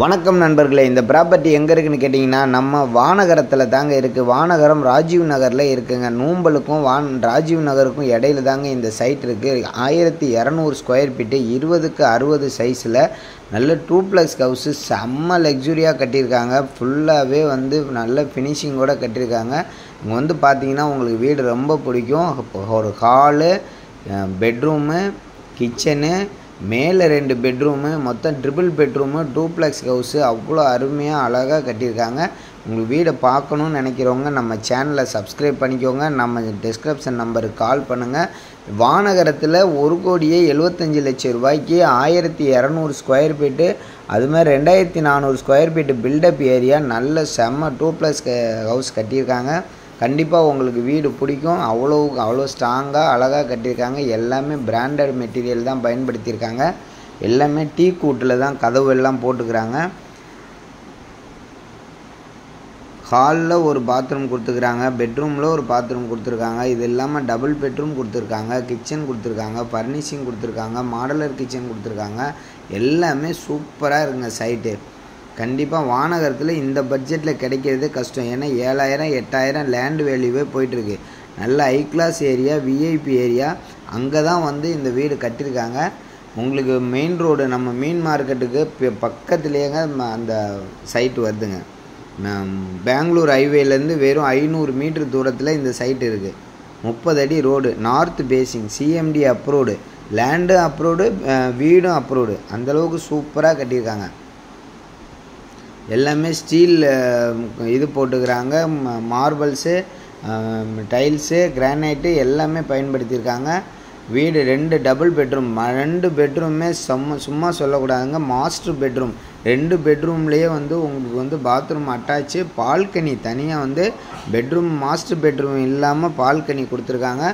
வணக்கம் நண்பர்களே, இந்த ப்ராப்பர்ட்டி எங்கே இருக்குன்னு கேட்டிங்கன்னா நம்ம வானகரத்தில் தாங்க இருக்குது. வானகரம் ராஜீவ் நகரில் இருக்குங்க. நூம்பலுக்கும் ராஜீவ் நகருக்கும் இடையில தாங்க இந்த சைட் இருக்குது. 1200 ஸ்கொயர் ஃபீட்டு 20க்கு 60 சைஸில் நல்ல டூப்ளெக்ஸ் ஹவுஸு, செம்ம லக்ஸுரியாக கட்டியிருக்காங்க. ஃபுல்லாகவே நல்ல ஃபினிஷிங்கோடு கட்டியிருக்காங்க. இங்கே பார்த்தீங்கன்னா உங்களுக்கு வீடு ரொம்ப பிடிக்கும். ஒரு ஹாலு, பெட்ரூமு, கிச்சனு, மேலே 2 பெட்ரூமு, மொத்தம் ட்ரிபிள் பெட்ரூமு, டூப்ளெக்ஸ் ஹவுஸு, அவ்வளோ அருமையாக அழகாக கட்டியிருக்காங்க. உங்களுக்கு வீடை பார்க்கணுன்னு நினைக்கிறவங்க நம்ம சேனலை சப்ஸ்கிரைப் பண்ணிக்கோங்க. நம்ம டிஸ்கிரிப்ஷன் நம்பருக்கு கால் பண்ணுங்கள். வானகரத்தில் 1,75,00,000 ரூபாய்க்கு 1200 ஸ்கொயர் ஃபீட்டு, அதுமாதிரி 2400 ஸ்கொயர் ஃபீட்டு பில்டப் ஏரியா, நல்ல செம்ம டூப்ளெக்ஸ் ஹவுஸ் கட்டியிருக்காங்க. கண்டிப்பாக உங்களுக்கு வீடு பிடிக்கும். அவ்வளோ ஸ்ட்ராங்காக அழகாக கட்டியிருக்காங்க. எல்லாமே பிராண்டட் மெட்டீரியல் தான் பயன்படுத்தியிருக்காங்க. எல்லாமே டீ கூட்டில் தான் கதவு எல்லாம் போட்டுக்கிறாங்க. ஹாலில் ஒரு பாத்ரூம் கொடுத்துருக்காங்க, பெட்ரூமில் ஒரு பாத்ரூம் கொடுத்துருக்காங்க. இது இல்லாமல் டபுள் பெட்ரூம் கொடுத்துருக்காங்க, கிச்சன் கொடுத்துருக்காங்க, ஃபர்னிஷிங் கொடுத்துருக்காங்க, மாடலர் கிச்சன் கொடுத்துருக்காங்க. எல்லாமே சூப்பராக இருக்குங்க சைட்டு. கண்டிப்பாக வானகரத்தில் இந்த பட்ஜெட்டில் கிடைக்கிறது கஷ்டம். ஏன்னா 7,000 8,000 லேண்ட் வேல்யூவே போயிட்டுருக்கு. நல்ல high class area, VIP area, அங்கே தான் இந்த வீடு கட்டியிருக்காங்க. உங்களுக்கு மெயின் ரோடு, நம்ம மீன் மார்க்கெட்டுக்கு பக்கத்துலேயேங்க அந்த சைட்டு வருதுங்க. பெங்களூர் ஹைவேலேருந்து வெறும் 500 மீட்டர் தூரத்தில் இந்த சைட்டு இருக்குது. 30 அடி road, north facing, CMD approved, land approved, வீடும் அப்ரூவ்டு. அந்தளவுக்கு சூப்பராக கட்டியிருக்காங்க. எல்லாமே ஸ்டீல் இது போட்டுக்கிறாங்க. மார்பிள்ஸு, டைல்ஸு, கிரானைட்டு எல்லாமே பயன்படுத்தியிருக்காங்க. வீடு 2 டபுள் பெட்ரூம், 2 பெட்ரூமே சும்மா சொல்லக்கூடாதுங்க. மாஸ்டர் பெட்ரூம், 2 பெட்ரூம்லேயே உங்களுக்கு பாத்ரூம் அட்டாச்சு, பால்கனி தனியாக பெட்ரூம், மாஸ்டர் பெட்ரூம் இல்லாமல் பால்கனி கொடுத்துருக்காங்க.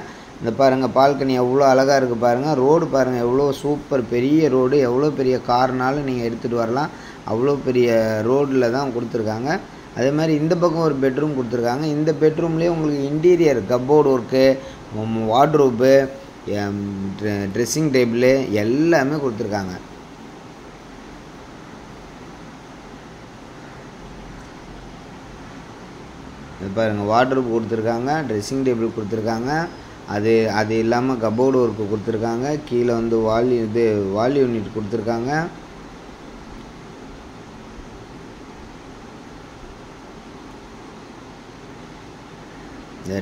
இந்த பாருங்கள், பால்கனி எவ்வளோ அழகாக இருக்குது பாருங்கள். ரோடு பாருங்கள், எவ்வளோ சூப்பர் பெரிய ரோடு. எவ்வளோ பெரிய கார்னாலும் நீங்கள் எடுத்துகிட்டு வரலாம். அவ்வளோ பெரிய ரோடில் தான் கொடுத்துருக்காங்க. அதே மாதிரி இந்த பக்கம் ஒரு பெட்ரூம் கொடுத்துருக்காங்க. இந்த பெட்ரூம்லேயே உங்களுக்கு interior cupboard work, wardrobe, dressing table எல்லாமே கொடுத்துருக்காங்க. இது பாருங்கள், வார்ட்ரோப் கொடுத்துருக்காங்க, ட்ரெஸ்ஸிங் டேபிள் கொடுத்துருக்காங்க. அது இல்லாமல் கப்போர்டு ஒர்க்கு கொடுத்துருக்காங்க. கீழே வால் யூனிட் கொடுத்துருக்காங்க.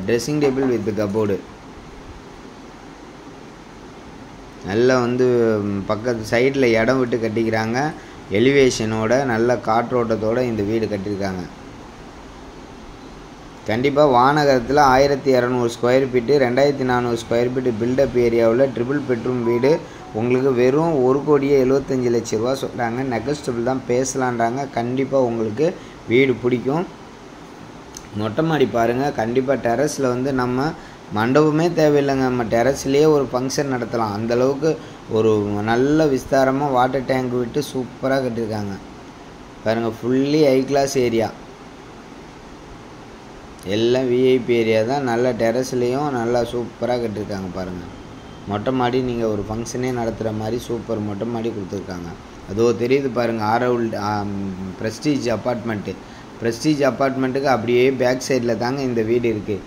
Dressing table with cupboard. நல்லா பக்கத்து சைடில் இடம் விட்டு கட்டிக்கிறாங்க. எலிவேஷனோட நல்ல காற்றோட்டத்தோடு இந்த வீடு கட்டியிருக்காங்க. கண்டிப்பாக வானகரத்தில் 1200 square feet, 2400 square feet build up ஏரியாவில் ட்ரிபிள் பெட்ரூம் வீடு உங்களுக்கு வெறும் 1,75,00,000 ரூபா சொல்கிறாங்க. நெகஸ்டபிள் தான், பேசலான்றாங்க. கண்டிப்பாக உங்களுக்கு வீடு பிடிக்கும். மொட்டை மாடி பாருங்கள். கண்டிப்பாக டெரஸில் நம்ம மண்டபமே தேவையில்லைங்க. நம்ம டெரஸ்லேயே ஒரு ஃபங்க்ஷன் நடத்தலாம். அந்தளவுக்கு ஒரு நல்ல விஸ்தாரமாக வாட்டர் டேங்க் விட்டு சூப்பராக கட்டியிருக்காங்க பாருங்கள். ஃபுல்லி ஹை கிளாஸ் ஏரியா, எல்லாம் விஐபி ஏரியா தான். நல்ல டெரஸ்லேயும் நல்லா சூப்பராக கட்டியிருக்காங்க பாருங்கள். மொட்டை மாடி நீங்கள் ஒரு ஃபங்க்ஷனே நடத்துகிற மாதிரி சூப்பர் மொட்டை மாடி கொடுத்துருக்காங்க. அதோ தெரியுது பாருங்கள், ஆரவுல் ப்ரெஸ்டீஜ் அப்பார்ட்மெண்ட்டு. ப்ரெஸ்டீஜ் அப்பார்ட்மெண்ட்டுக்கு அப்படியே பேக் சைடில் தாங்க இந்த வீடு இருக்குது.